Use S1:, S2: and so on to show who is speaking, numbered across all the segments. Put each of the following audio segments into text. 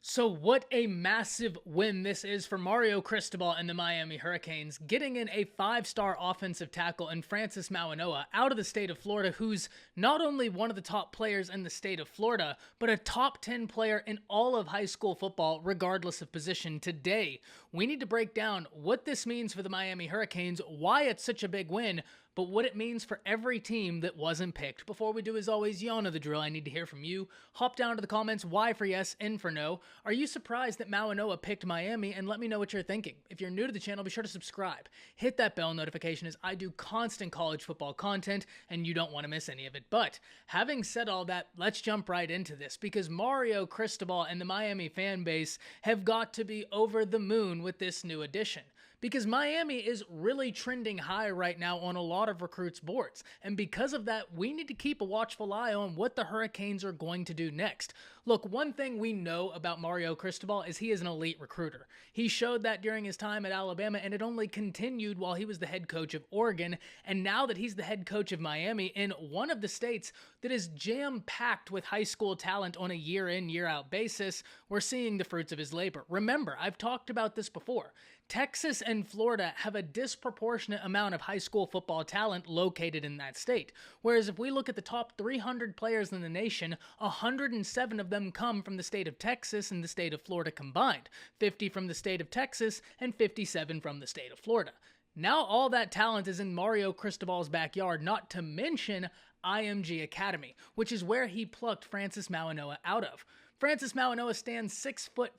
S1: So what a massive win this is for Mario Cristobal and the Miami Hurricanes, getting in a 5-star offensive tackle in Francis Mauigoa out of the state of Florida, who's not only one of the top players in the state of Florida, but a top 10 player in all of high school football, regardless of position. Today, we need to break down what this means for the Miami Hurricanes, why it's such a big win, but what it means for every team that wasn't picked. Before we do, as always, you all know the drill. I need to hear from you. Hop down to the comments, Y for yes, N for no. Are you surprised that Mauigoa picked Miami? And let me know what you're thinking. If you're new to the channel, be sure to subscribe. Hit that bell notification as I do constant college football content, and you don't want to miss any of it. But having said all that, let's jump right into this, because Mario Cristobal and the Miami fan base have got to be over the moon with this new addition. Because Miami is really trending high right now on a lot of recruits' boards. And because of that, we need to keep a watchful eye on what the Hurricanes are going to do next. Look, one thing we know about Mario Cristobal is he is an elite recruiter. He showed that during his time at Alabama, and it only continued while he was the head coach of Oregon. And now that he's the head coach of Miami in one of the states that is jam-packed with high school talent on a year-in, year-out basis, we're seeing the fruits of his labor. Remember, I've talked about this before. Texas and Florida have a disproportionate amount of high school football talent located in that state. Whereas if we look at the top 300 players in the nation, 107 of them come from the state of Texas and the state of Florida combined. 50 from the state of Texas and 57 from the state of Florida. Now all that talent is in Mario Cristobal's backyard, not to mention IMG Academy, which is where he plucked Francis Mauigoa out of. Francis Mauigoa stands 6'5",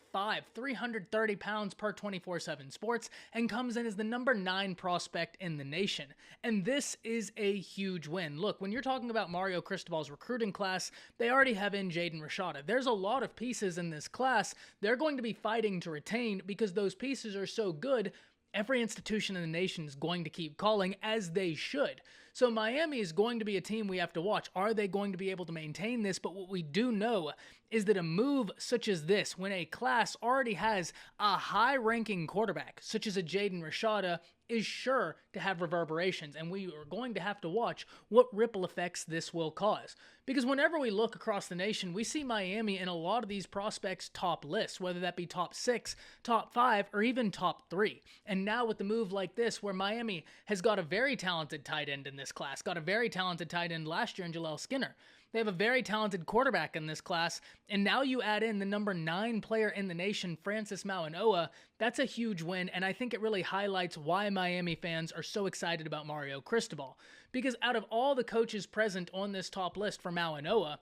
S1: 330 pounds per 24/7 Sports, and comes in as the number 9 prospect in the nation. And this is a huge win. Look, when you're talking about Mario Cristobal's recruiting class, they already have in Jaden Rashada. There's a lot of pieces in this class they're going to be fighting to retain because those pieces are so good. Every institution in the nation is going to keep calling, as they should. So Miami is going to be a team we have to watch. Are they going to be able to maintain this? But what we do know is that a move such as this, when a class already has a high-ranking quarterback, such as a Jaden Rashada, is sure to have reverberations, and we are going to have to watch what ripple effects this will cause. Because whenever we look across the nation, we see Miami in a lot of these prospects' top lists, whether that be top 6, top 5, or even top 3. And now with the move like this, where Miami has got a very talented tight end in this class, got a very talented tight end last year in Jaleel Skinner. They have a very talented quarterback in this class, and now you add in the number 9 player in the nation, Francis Mauigoa. That's a huge win, and I think it really highlights why Miami fans are so excited about Mario Cristobal. Because out of all the coaches present on this top list for Mauigoa,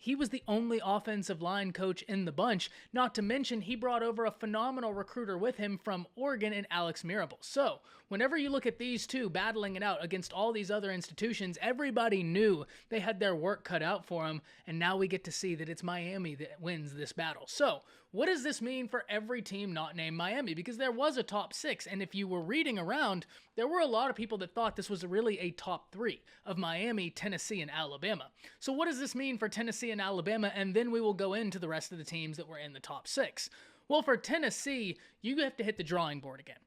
S1: he was the only offensive line coach in the bunch, not to mention he brought over a phenomenal recruiter with him from Oregon in Alex Mirabal. So, whenever you look at these two battling it out against all these other institutions, everybody knew they had their work cut out for them, and now we get to see that it's Miami that wins this battle. So, what does this mean for every team not named Miami? Because there was a top 6, and if you were reading around, there were a lot of people that thought this was really a top 3 of Miami, Tennessee, and Alabama. So what does this mean for Tennessee and Alabama? And then we will go into the rest of the teams that were in the top 6. Well, for Tennessee, you have to hit the drawing board again.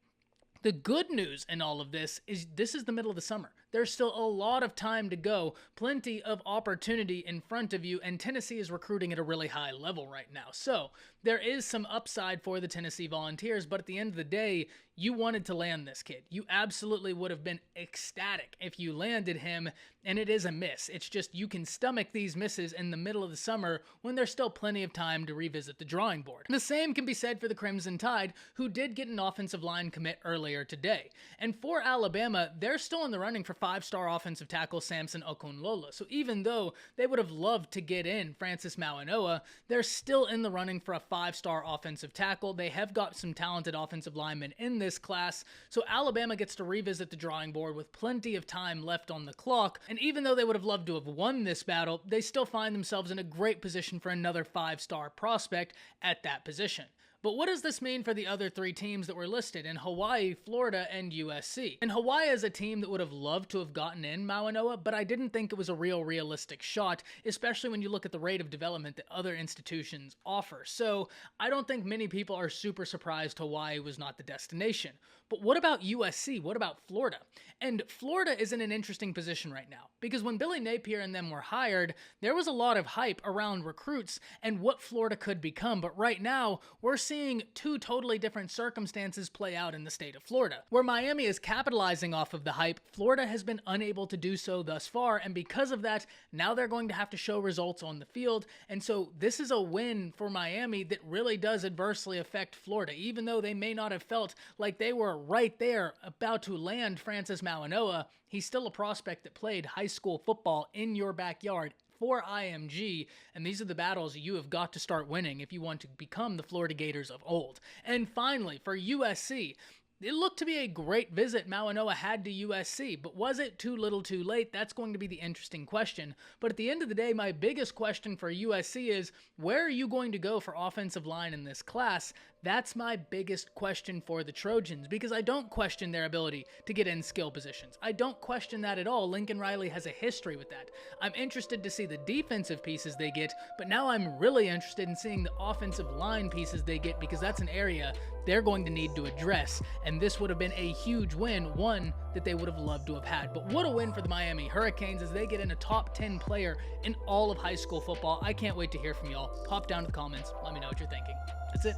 S1: The good news in all of this is the middle of the summer. There's still a lot of time to go, plenty of opportunity in front of you, and Tennessee is recruiting at a really high level right now. So there is some upside for the Tennessee Volunteers, but at the end of the day, you wanted to land this kid. You absolutely would have been ecstatic if you landed him, and it is a miss. It's just you can stomach these misses in the middle of the summer when there's still plenty of time to revisit the drawing board. The same can be said for the Crimson Tide, who did get an offensive line commit earlier today. And for Alabama, they're still in the running for 5-star offensive tackle Samson Okunlola. So even though they would have loved to get in Francis Mauigoa, they're still in the running for a 5-star offensive tackle. They have got some talented offensive linemen in this class, so Alabama gets to revisit the drawing board with plenty of time left on the clock. And even though they would have loved to have won this battle, they still find themselves in a great position for another 5-star prospect at that position. But what does this mean for the other 3 teams that were listed in Hawaii, Florida, and USC? And Hawaii is a team that would have loved to have gotten in Mauigoa, but I didn't think it was a realistic shot, especially when you look at the rate of development that other institutions offer. So I don't think many people are super surprised Hawaii was not the destination. But what about USC? What about Florida? And Florida is in an interesting position right now, because when Billy Napier and them were hired, there was a lot of hype around recruits and what Florida could become. But right now, we're seeing 2 totally different circumstances play out in the state of Florida. Where Miami is capitalizing off of the hype, Florida has been unable to do so thus far, and because of that, now they're going to have to show results on the field. And so this is a win for Miami that really does adversely affect Florida, even though they may not have felt like they were right there about to land Francis Mauigoa. He's still a prospect that played high school football in your backyard for IMG, and these are the battles you have got to start winning if you want to become the Florida Gators of old. And finally, for USC, it looked to be a great visit Mauigoa had to USC, but was it too little too late? That's going to be the interesting question. But at the end of the day, my biggest question for USC is, where are you going to go for offensive line in this class? That's my biggest question for the Trojans, because I don't question their ability to get in skill positions. I don't question that at all. Lincoln Riley has a history with that. I'm interested to see the defensive pieces they get, but now I'm really interested in seeing the offensive line pieces they get, because that's an area they're going to need to address, and this would have been a huge win, one that they would have loved to have had. But what a win for the Miami Hurricanes as they get in a top 10 player in all of high school football. I can't wait to hear from y'all. Hop down to the comments. Let me know what you're thinking. That's it.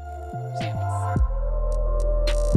S1: See ya.